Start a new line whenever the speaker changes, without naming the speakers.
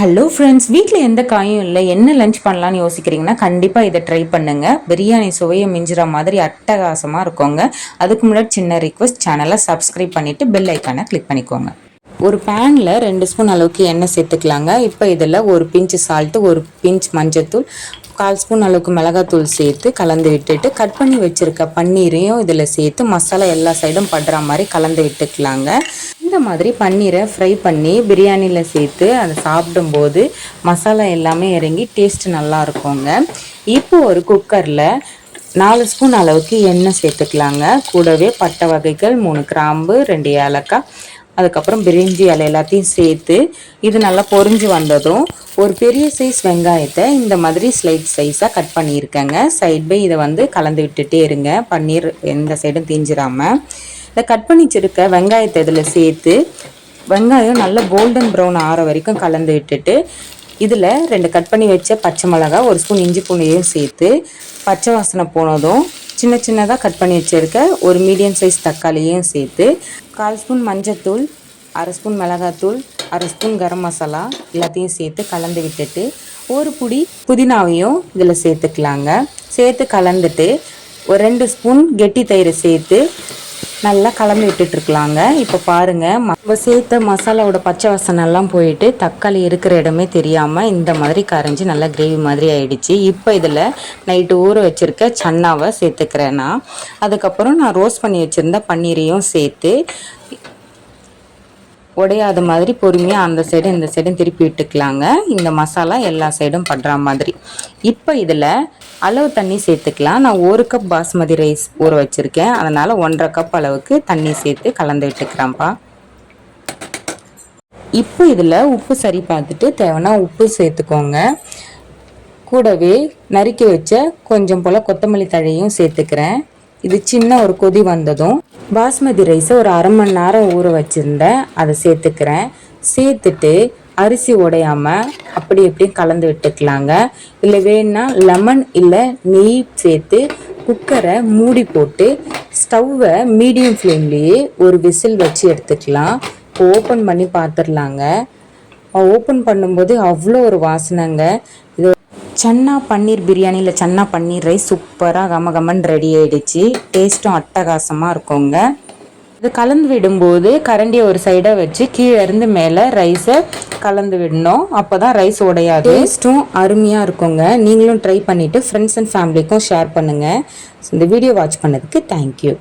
Hello friends, வீட்டில் எந்த காயும் இல்லை, என்ன லஞ்ச் பண்ணலான்னு யோசிக்கிறீங்கன்னா கண்டிப்பாக இதை ட்ரை பண்ணுங்க. பிரியாணி சுவையை மிஞ்சுற மாதிரி அட்டகாசமாக இருக்குங்க. அதுக்கு முன்னாடி சின்ன ரிக்வெஸ்ட், சேனலை சப்ஸ்கிரைப் பண்ணிவிட்டு பெல் ஐக்கானை கிளிக் பண்ணிக்கோங்க. ஒரு பேனில் 2 ஸ்பூன் அளவுக்கு எண்ணெய் சேர்த்துக்கலாங்க. இப்போ இதில் ஒரு பிஞ்சு சால்ட்டு, ஒரு பிஞ்ச் மஞ்சத்தூள், 1/4 ஸ்பூன் அளவுக்கு மிளகாத்தூள் சேர்த்து கலந்து விட்டுட்டு கட் பண்ணி வச்சுருக்க பன்னீரையும் இதில் சேர்த்து மசாலா எல்லா சைடும் படுற மாதிரி கலந்து விட்டுக்கலாங்க. இந்த மாதிரி பன்னீரை ஃப்ரை பண்ணி பிரியாணியில் சேர்த்து அதை சாப்பிடும்போது மசாலா எல்லாமே இறங்கி டேஸ்ட் நல்லா இருக்குங்க. இப்போ ஒரு குக்கரில் 4 ஸ்பூன் அளவுக்கு எண்ணெய் சேர்த்துக்கலாங்க. கூடவே பட்டை வகைகள், 3 கிராம்பு, 2 ஏலக்காய், அதுக்கப்புறம் பிரிஞ்சி இலை எல்லாத்தையும் சேர்த்து இது நல்லா பொரிஞ்சு வந்ததும் ஒரு பெரிய சைஸ் வெங்காயத்தை இந்த மாதிரி ஸ்லைட் சைஸாக கட் பண்ணியிருக்கேங்க. சைட் பை இதை கலந்து விட்டுட்டே இருங்க, பன்னீர் எந்த சைடும் தீஞ்சிடாமல். இதை கட் பண்ணி வச்சிருக்க வெங்காயத்தை இதில் சேர்த்து வெங்காயம் நல்லா கோல்டன் ப்ரௌன் ஆற வரைக்கும் கலந்து விட்டுட்டு இதில் 2 கட் பண்ணி வச்ச பச்சை மிளகாய், 1 ஸ்பூன் இஞ்சி பூண்டையும் சேர்த்து பச்சை வாசனை போனதும் சின்ன சின்னதாக கட் பண்ணி வச்சுருக்க ஒரு மீடியம் சைஸ் தக்காளியையும் சேர்த்து 1/4 ஸ்பூன் மஞ்சத்தூள், 1/2 ஸ்பூன் மிளகாத்தூள், 1/2 ஸ்பூன் கரம் மசாலா எல்லாத்தையும் சேர்த்து கலந்து விட்டுட்டு ஒரு புடி புதினாவையும் இதில் சேர்த்துக்கலாங்க. சேர்த்து கலந்துட்டு ஒரு 2 ஸ்பூன் கெட்டி தயிரை சேர்த்து நல்லா கலந்து விட்டுட்ருக்கலாங்க. இப்போ பாருங்கள், நம்ம சேர்த்த மசாலாவோட பச்சை வாசனைலாம் போயிட்டு தக்காளி இருக்கிற இடமே தெரியாமல் இந்த மாதிரி கரைஞ்சி நல்லா கிரேவி மாதிரி ஆயிடுச்சு. இப்போ இதில் நைட்டு ஊற வச்சுருக்க சன்னாவை சேர்த்துக்கிறேன்னா, அதுக்கப்புறம் நான் ரோஸ்ட் பண்ணி வச்சுருந்த பன்னீரையும் சேர்த்து உடையாத மாதிரி பொறுமையாக அந்த சைடும் இந்த சைடும் திருப்பி விட்டுக்கலாங்க. இந்த மசாலா எல்லா சைடும் படுற மாதிரி. இப்போ இதில் அளவு தண்ணி சேர்த்துக்கலாம். நான் 1 கப் பாஸ்மதி ரைஸ் ஊற வச்சுருக்கேன், அதனால் 1.5 கப் அளவுக்கு தண்ணி சேர்த்து கலந்து விட்டுக்கிறேன்ப்பா. இப்போ இதில் உப்பு சரி பார்த்துட்டு தேவைன்னா உப்பு சேர்த்துக்கோங்க. கூடவே நறுக்கி வச்ச கொஞ்சம் போல் கொத்தமல்லி தழையும் சேர்த்துக்கிறேன். இது சின்ன ஒரு கொதி வந்ததும் பாஸ்மதி ரைஸை ஒரு 1/2 மணி நேரம் ஊற வச்சுருந்தேன், அதை சேர்த்துக்கிறேன். சேர்த்துட்டு அரிசி உடையாமல் அப்படி எப்படியும் கலந்து விட்டுக்கலாங்க. இல்லை வேணுன்னா லெமன் இல்லை நெய் சேர்த்து குக்கரை மூடி போட்டு ஸ்டவ்வை மீடியம் ஃப்ளேம்லேயே ஒரு விசில் வச்சு எடுத்துக்கலாம். ஓப்பன் பண்ணி பார்த்துடலாங்க. ஓப்பன் பண்ணும்போது அவ்வளோ ஒரு வாசனைங்க. இது சன்னா பன்னீர் பிரியாணி இல்லை சன்னா பன்னீர் ரைஸ் சூப்பராக கமகமன் ரெடி ஆகிடுச்சு. டேஸ்ட்டும் அட்டகாசமாக இருக்குங்க. இது கலந்து விடும்போது கரண்டியை ஒரு சைடாக வச்சு கீழே இருந்து மேலே ரைஸை கலந்து விடணும். அப்போ தான் ரைஸ் உடையாது. டேஸ்ட்டும் அருமையாக இருக்குங்க. நீங்களும் ட்ரை பண்ணிவிட்டு ஃப்ரெண்ட்ஸ் அண்ட் ஃபேமிலிக்கும் ஷேர் பண்ணுங்கள். இந்த வீடியோ வாட்ச் பண்ணதுக்கு தேங்க்யூ.